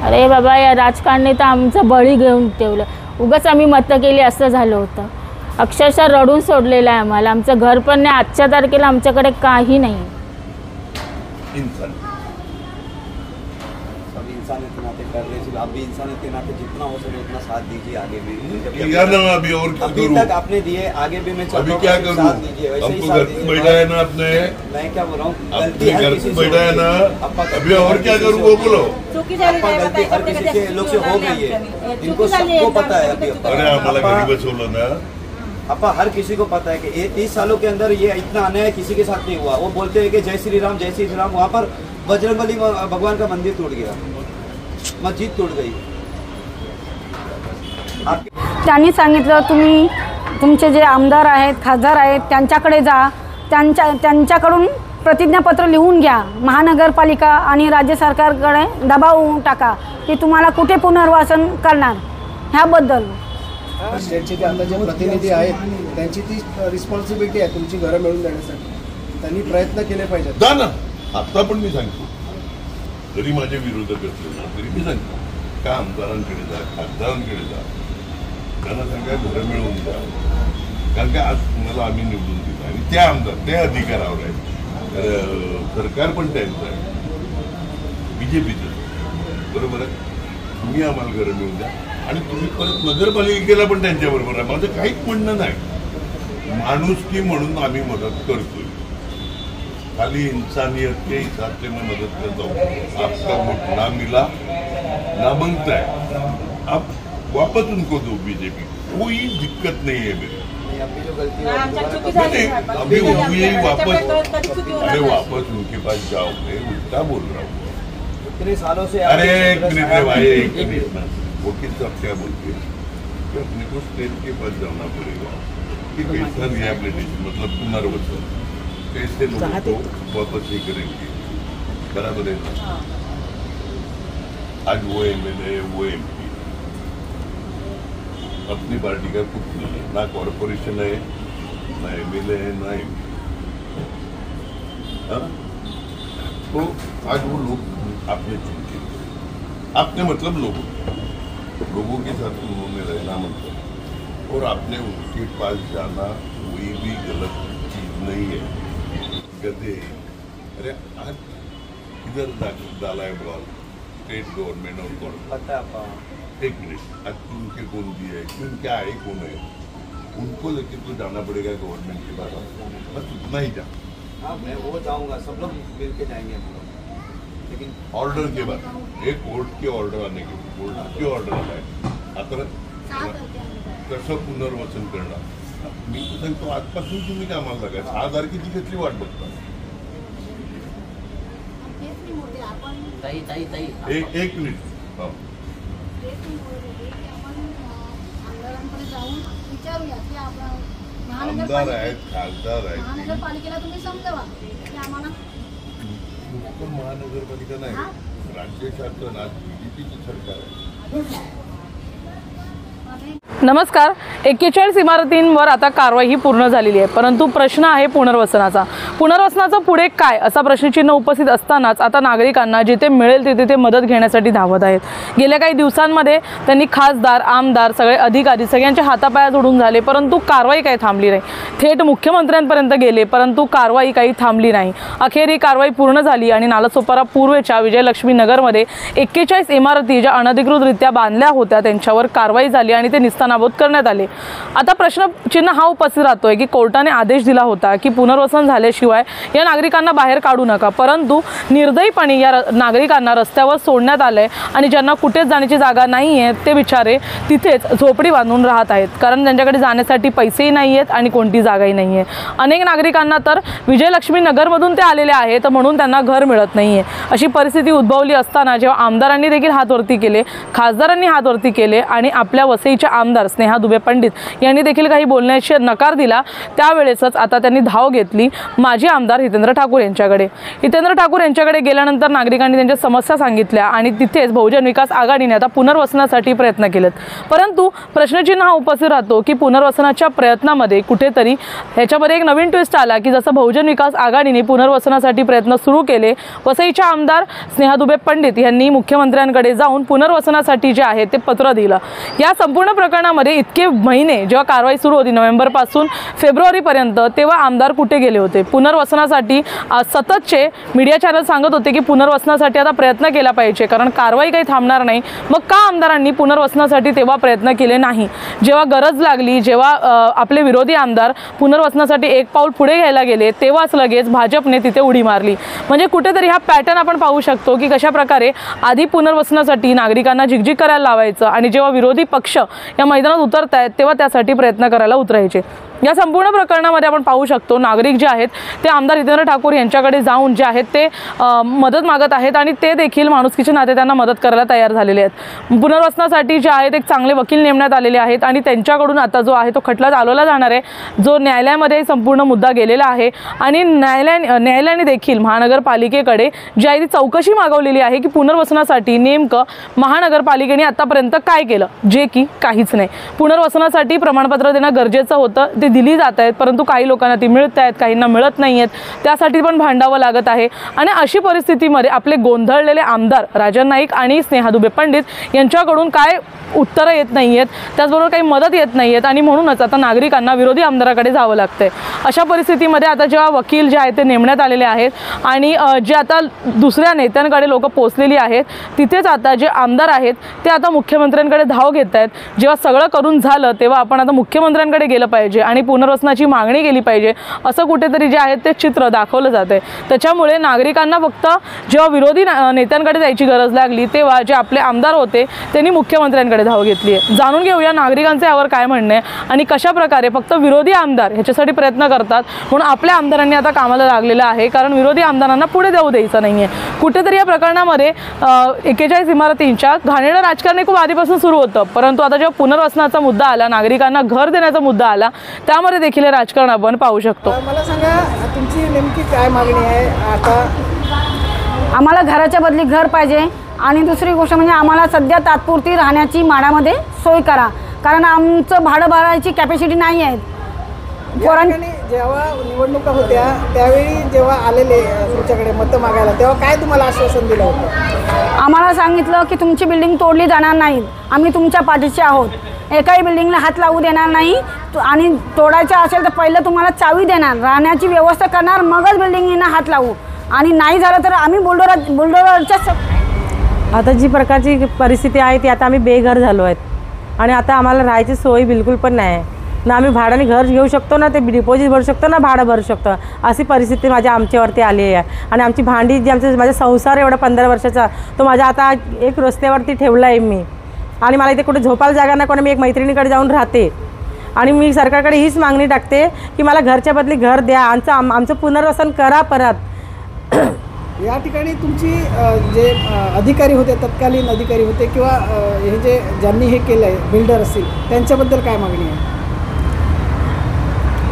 अरे बाबा, या राजकारणी तर आमचं बळी घेऊन ठेवलं. उगाच आम्ही मतं केली असं झालं होतं. अक्षरशः रडून सोडलेलं आहे आम्हाला. आमचं घर पण नाही. आजच्या तारखेला आमच्याकडे काही नाही. आप भी इंसान के नाते जितना हो सके उतना साथ दीजिए. आगे भी अभी तक आपने दिए, आगे भी मैं अभी क्या करूं? साथ दीजिए. वैसे ही साथ दीजिए. बैठा है ना आपने, मैं क्या बोल रहा हूँ, गलती हर किसी से बैठा है ना. अभी और क्या करूं वो बोलो. गलती हर किसी के लोग से हो गई है. इनको सबको पता है. अभी अरे आम्हाला घरी बसवलं ना. अपा हर किसी को पता है कि 30 सालों के अंदर ये इतना अन्याय किसी के साथ नहीं हुआ. वो बोलते हैं कि जय श्री राम जय श्री राम. वहाँ पर बजरंगबली भगवान का मंदिर टूट गया, मस्जिद टूट गई. त्यांनी सांगितलं तुम्ही तुमचे जे आमदार आहेत, खासदार आहेत त्यांच्याकडे जा, त्यांच्याकडून प्रतिज्ञापत्र लिहून घ्या. महानगरपालिका आणि राज्य सरकारकडे दबाव टाका की तुम्हाला कुठे पुनर्वसन करणार ह्याबद्दल. स्टेटचे जे आता जे प्रतिनिधी आहेत त्यांची ती रिस्पॉन्सिबिलिटी आहे तुमची घरं मिळवून देण्यासाठी. त्यांनी प्रयत्न केले पाहिजेत. जा ना. आता पण मी सांगतो, जरी माझे विरोधक असले ना तरी मी सांगतो का आमदारांकडे जा, खासदारांकडे जा, त्यांना सांगा घरं मिळवून द्या. कारण का आज तुम्हाला आम्ही निवडून दिलं आणि त्या आमदार त्या अधिकारावर आहे. सरकार पण त्यांचं आहे, बीजेपीचं. बरोबर आहे. तुम्ही आम्हाला घरं मिळवून द्या आणि तुम्ही परत नगरपालिकेला पण त्यांच्याबरोबर आहे. माझं काहीच म्हणणं नाही. माणुसकी म्हणून आम्ही मदत करतोय. खाली इंसानियत के हिसाब से मैं मदद करता हूँ. आपका वोट ना मिला ना मांगता है, आप वापस उनको दो बीजेपी. कोई दिक्कत नहीं है मेरे. अभी हुई वापस. अरे वापस उनके पास जाओ. मैं उल्टा बोल रहा हूँ. इतने सालों से. अरे एक मिनट रे भाई, एक मिनट. वकील साहब क्या बोलते हैं कि अपने को स्टेट के पास जाना पड़ेगा कि कैसा रिहैबिलिटेशन मतलब पुनर्वसन कैसे लोगों को वापस ही करेंगे. बराबर है ना. आज वो एमएलए वो एमपी अपनी पार्टी का कुछ नहीं है. ना कॉर्पोरेशन है, ना एमएलए है, ना एमपी. तो आज वो लोग आपने चुन के, आपने मतलब लोगों के साथ उन्होंने रहना मतलब, और आपने उनके पास जाना कोई भी गलत चीज नहीं है. गधे. अरे आज इधर डाला है बॉल स्टेट गवर्नमेंट और कौन पता है. एक मिनट. आज उनके कौन दिया है, क्यों क्या है, कौन है, उनको लेकर तो जाना पड़ेगा गवर्नमेंट के पास. बस उतना ही जा. हाँ मैं वो जाऊँगा. सब लोग मिल के जाएंगे हम लोग. लेकिन ऑर्डर के बाद एक कोर्ट के ऑर्डर आने के कोर्ट के ऑर्डर आला आहे. आता कसं पुनर्वसन करणार. मी तर सांगतो आजपासून तुम्ही कामाला लागा. 6 तारखेची कसली वाट बघता. एक मिनिट. आमदार आहेत, खासदार आहेत. महानगरपालिकेला तुम्ही समजावा की आम्हाला महानगरपालिका नाही, राज्य शासन आज बीजेपीचं सरकार आहे. नमस्कार. 41 इमारतींवर आता कारवाई ही पूर्ण झालेली आहे, परंतु प्रश्न आहे पुनर्वसनाचा. पुनर्वसनाचं पुढे काय असा प्रश्नचिन्ह उपस्थित असतानाच आता नागरिकांना जिथे मिळेल तिथे ते मदत घेण्यासाठी धावत आहेत. गेल्या काही दिवसांमध्ये त्यांनी खासदार, आमदार, सगळे अधिकारी सगळ्यांच्या हातापाया जोडून झाले, परंतु कारवाई काही थांबली नाही. थेट मुख्यमंत्र्यांपर्यंत गेले, परंतु कारवाई काही थांबली नाही. अखेर ही कारवाई पूर्ण झाली आणि नालासोपारा पूर्वेच्या विजयलक्ष्मी नगरमध्ये 41 इमारती ज्या अनधिकृतरित्या बांधल्या होत्या त्यांच्यावर कारवाई झाली आणि ते निस्तानाबूत करण्यात आले. आता प्रश्नचिन्ह हा उपस्थित राहतोय की कोर्टाने आदेश दिला होता की पुनर्वसन झाल्याशिवाय या नागरिकांना बाहेर काढू नका, परंतु निर्दयीपणे या नागरिकांना रस्त्यावर सोडण्यात आलंय आणि ज्यांना कुठेच जाण्याची जागा नाही आहे ते बिचारे तिथेच झोपडी बांधून राहत आहेत, कारण त्यांच्याकडे जाण्यासाठी पैसेही नाही आहेत आणि कोणती जागाही नाही आहे. अनेक नागरिकांना तर विजयलक्ष्मी नगरमधून ते आलेले आहेत म्हणून त्यांना घर मिळत नाही आहे. अशी परिस्थिती उद्भवली असताना जेव्हा आमदारांनी देखील हात वरती केले, खासदारांनी हात वरती केले आणि आपल्या वसईच्या आमदार स्नेहा दुबे पंडित पंडित यांनी देखील काही बोलण्याची नकार दिला, त्यावेळेसच आता त्यांनी धाव घेतली माजी आमदार हितेंद्र ठाकूर यांच्याकडे. हितेंद्र ठाकूर यांच्याकडे गेल्यानंतर नागरिकांनी त्यांच्या समस्या सांगितल्या आणि तिथेच बहुजन विकास आघाडीने आता पुनर्वसनासाठी प्रयत्न केलेत. परंतु प्रश्नचिन्ह हा उपस्थित राहतो की पुनर्वसनाच्या प्रयत्नामध्ये कुठेतरी ह्याच्यामध्ये एक नवीन ट्विस्ट आला की जसं बहुजन विकास आघाडीने पुनर्वसनासाठी प्रयत्न सुरू केले, वसईच्या आमदार स्नेहा दुबे पंडित यांनी मुख्यमंत्र्यांकडे जाऊन पुनर्वसनासाठी जे आहे ते पत्र दिलं. या संपूर्ण प्रकरणामध्ये इतके महिने जेव्हा कारवाई सुरू होती नोव्हेंबरपासून फेब्रुवारीपर्यंत, तेव्हा आमदार कुठे गेले होते? पुनर्वसनासाठी सततचे मीडिया चॅनल सांगत होते की पुनर्वसनासाठी आता प्रयत्न केला पाहिजे कारण कारवाई काही थांबणार नाही. मग का आमदारांनी पुनर्वसनासाठी तेव्हा प्रयत्न केले नाही? जेव्हा गरज लागली, जेव्हा आपले विरोधी आमदार पुनर्वसनासाठी एक पाऊल पुढे घ्यायला गेले, तेव्हाच लगेच भाजपने तिथे उडी मारली. म्हणजे कुठेतरी हा पॅटर्न आपण पाहू शकतो की कशा प्रकारे आधी पुनर्वसनासाठी नागरिकांना झिकझिक करायला लावायचं आणि जेव्हा विरोधी पक्ष या मैदानात उतरतायत तेव्हा त्यासाठी प्रयत्न करायला उतरायचे. या संपूर्ण प्रकरणामध्ये आपण पाहू शकतो नागरिक जे आहेत ते आमदार हितेंद्र ठाकूर यांच्याकडे जाऊन जे आहेत ते मदत मागत आहेत आणि ते देखील माणुसकीच्या नाते त्यांना मदत करायला तयार झालेले आहेत. पुनर्वसनासाठी जे आहेत एक चांगले वकील नेमण्यात आलेले आहेत आणि त्यांच्याकडून आता जो आहे तो खटला चालवला जाणार आहे, जो न्यायालयामध्ये संपूर्ण मुद्दा गेलेला आहे आणि न्यायालयाने देखील महानगरपालिकेकडे जी आहे ती चौकशी मागवलेली आहे की पुनर्वसनासाठी नेमकं महानगरपालिकेने आतापर्यंत काय केलं, जे की काहीच नाही. पुनर्वसनासाठी प्रमाणपत्र देणं गरजेचं होतं, ते दिली जात आहेत, परंतु काही लोकांना ती मिळत आहेत, काहींना मिळत नाही आहेत, त्यासाठी पण भांडावं लागत आहे. आणि अशी परिस्थितीमध्ये आपले गोंधळलेले आमदार राजन नाईक आणि स्नेहा दुबे पंडित यांच्याकडून काय उत्तरं येत नाही आहेत, त्याचबरोबर काही मदत येत नाही आहेत आणि म्हणूनच आता नागरिकांना विरोधी आमदाराकडे जावं लागतंय. अशा परिस्थितीमध्ये आता जेव्हा वकील जे आहेत ते नेमण्यात आलेले आहेत आणि जे आता दुसऱ्या नेत्यांकडे लोक पोचलेली आहेत, तिथेच आता जे आमदार आहेत ते आता मुख्यमंत्र्यांकडे धाव घेत आहेत. जेव्हा सगळं करून झालं तेव्हा आपण आता मुख्यमंत्र्यांकडे गेलं पाहिजे आणि पुनर्वसनाची मागणी केली पाहिजे, असं कुठेतरी जे आहे ते चित्र दाखवलं जातं आहे. त्याच्यामुळे नागरिकांना फक्त जेव्हा विरोधी नेत्यांकडे जायची गरज लागली तेव्हा जे आपले आमदार होते त्यांनी मुख्यमंत्र्यांकडे धाव घेतली आहे. जाणून घेऊया नागरिकांचे यावर काय म्हणणे आणि कशा प्रकारे फक्त विरोधी आमदार ह्याच्यासाठी प्रयत्न करतात, म्हणून आपल्या आमदारांनी आता कामाला लागलेलं आहे कारण विरोधी आमदारांना पुढे जाऊ द्यायचं नाही आहे. कुठेतरी या प्रकरणामध्ये 41 इमारतींच्या घाणेरडं राजकारण खूप आधीपासून सुरू होतं, परंतु आता जेव्हा पुनर्वसनाचा मुद्दा आला, नागरिकांना घर देण्याचा मुद्दा आला, त्यामध्ये देखील राजकारण आपण पाहू शकतो. मला सांगा तुमची नेमकी काय मागणी आहे? आता आम्हाला घराच्या बदली घर पाहिजे आणि दुसरी गोष्ट म्हणजे आम्हाला सध्या तात्पुरती राहण्याची माडामध्ये सोय करा, कारण आमचं भाडं भरायची कॅपॅसिटी नाही आहे. जेव्हा निवडणुका होत्या त्यावेळी जेव्हा आलेले तुमच्याकडे मतं मागायला, तेव्हा काय तुम्हाला आश्वासन दिलं होतं? आम्हाला सांगितलं की तुमची बिल्डिंग तोडली जाणार नाही, आम्ही तुमच्या पाठीचे आहोत, एकाही बिल्डिंगला हात लावू देणार नाही आणि तोडायचं असेल तर पहिलं तुम्हाला चावी देणार, राहण्याची व्यवस्था करणार, मगच बिल्डिंगला हात लावू आणि नाही झालं तर आम्ही बुलडोजरच्या. आता जी प्रकारची परिस्थिती आहे ती आता आम्ही बेघर झालो आहेत आणि आता आम्हाला राहायची सोय बिलकुल पण नाही आहे. ना आम्ही भाड्याने घर घेऊ शकतो, ना ते डिपॉझिट भरू शकतो, ना भाडं भरू शकतो. अशी परिस्थिती आमच्यावरती आली आहे आणि आमची भांडी जी माझा संसार एवढा 15 वर्षाचा तो माझा आता एक रस्त्यावरती ठेवला आहे मी आणि मला इथे कुठे झोपायला जागा नाही, कोणी मी एक मैत्रिणीकडे जाऊन राहते आणि मी सरकारकडे हीच मागणी टाकते की मला घरच्या बदली घर द्या, आमचं पुनर्वसन करा परत. या ठिकाणी तुमची जे अधिकारी होते, तत्कालीन अधिकारी होते किंवा हे जे ज्यांनी हे केलं आहे बिल्डर असतील, त्यांच्याबद्दल काय मागणी आहे?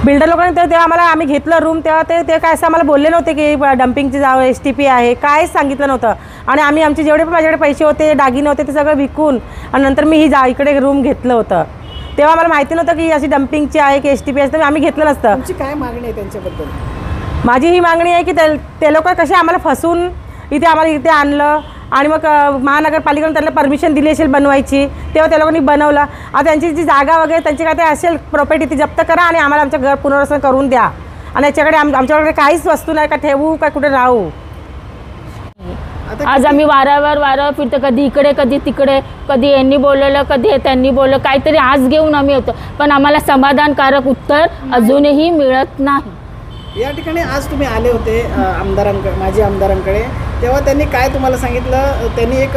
बिल्डर लोकांनी तेव्हा आम्हाला आम्ही घेतलं रूम तेव्हा ते काय असं आम्हाला बोलले नव्हते की डम्पिंगची जाव STP आहे, काहीच सांगितलं नव्हतं. आणि आम्ही आमचे जेवढे पण माझ्याकडे पैसे होते, दागिने होते, ते सगळं विकून आणि नंतर मी इकडे रूम घेतलं होतं. तेव्हा आम्हाला माहिती नव्हतं की अशी डम्पिंगची आहे की STP आहे, तर आम्ही घेतलं नसतं. तुमची काय मागणी आहे त्यांच्याबद्दल? माझी ही मागणी आहे की ते लोक कसे आम्हाला फसून आम्हाला इथे आणलं आणि मग महानगरपालिकेने त्यांना परमिशन दिली असेल बनवायची, तेव्हा त्या लोकांनी बनवलं. आता त्यांची जी जागा वगैरे त्यांची काय ते असेल प्रॉपर्टी ती जप्त करा आणि आम्हाला आमचं घर पुनर्वसन करून द्या आणि याच्याकडे आमच्याकडे काहीच वस्तू नाही, का ठेवू का कुठे राहू. आज आम्ही वारंवार फिरतो, कधी इकडे कधी तिकडे, कधी यांनी बोललेलं कधी त्यांनी बोललं, काहीतरी आज घेऊन आम्ही होतो, पण आम्हाला समाधानकारक उत्तर अजूनही मिळत नाही. या ठिकाणी आज तुम्ही आले होते माजी आमदारांकडे, तेव्हा त्यांनी काय तुम्हाला सांगितलं? त्यांनी एक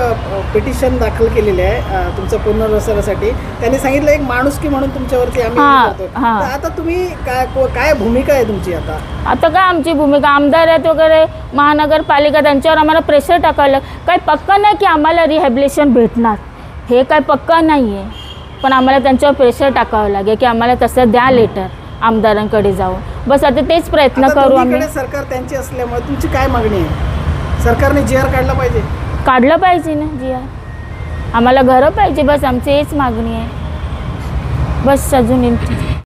पिटिशन दाखल केलेली आहे तुमचं पुनर्वसनासाठी. त्यांनी सांगितलं एक माणुसकी म्हणून तुमच्यावरती आम्ही करतो. तर आता तुम्ही काय भूमिका आहे तुमची? आता काय आमची भूमिका, आमदार आहेत वगैरे महानगरपालिका, त्यांच्यावर आम्हाला प्रेशर टाकायला. काही पक्का नाही की आम्हाला रिहॅबिलिटेशन भेटणार, हे काय पक्का नाही आहे. पण आम्हाला त्यांच्यावर प्रेशर टाकावं लागेल की आम्हाला तसं द्या लेटर आमदारांकडे जाऊन. बस आता तेच प्रयत्न आता करू आम्ही. दोन्हीकडे सरकार त्यांची असल्यामुळे तुमची काय मागणी आहे? सरकारने GR काढला पाहिजे. काढलं पाहिजे ना जी आम्हाला घरं पाहिजे, बस आमची हेच मागणी आहे. बस अजून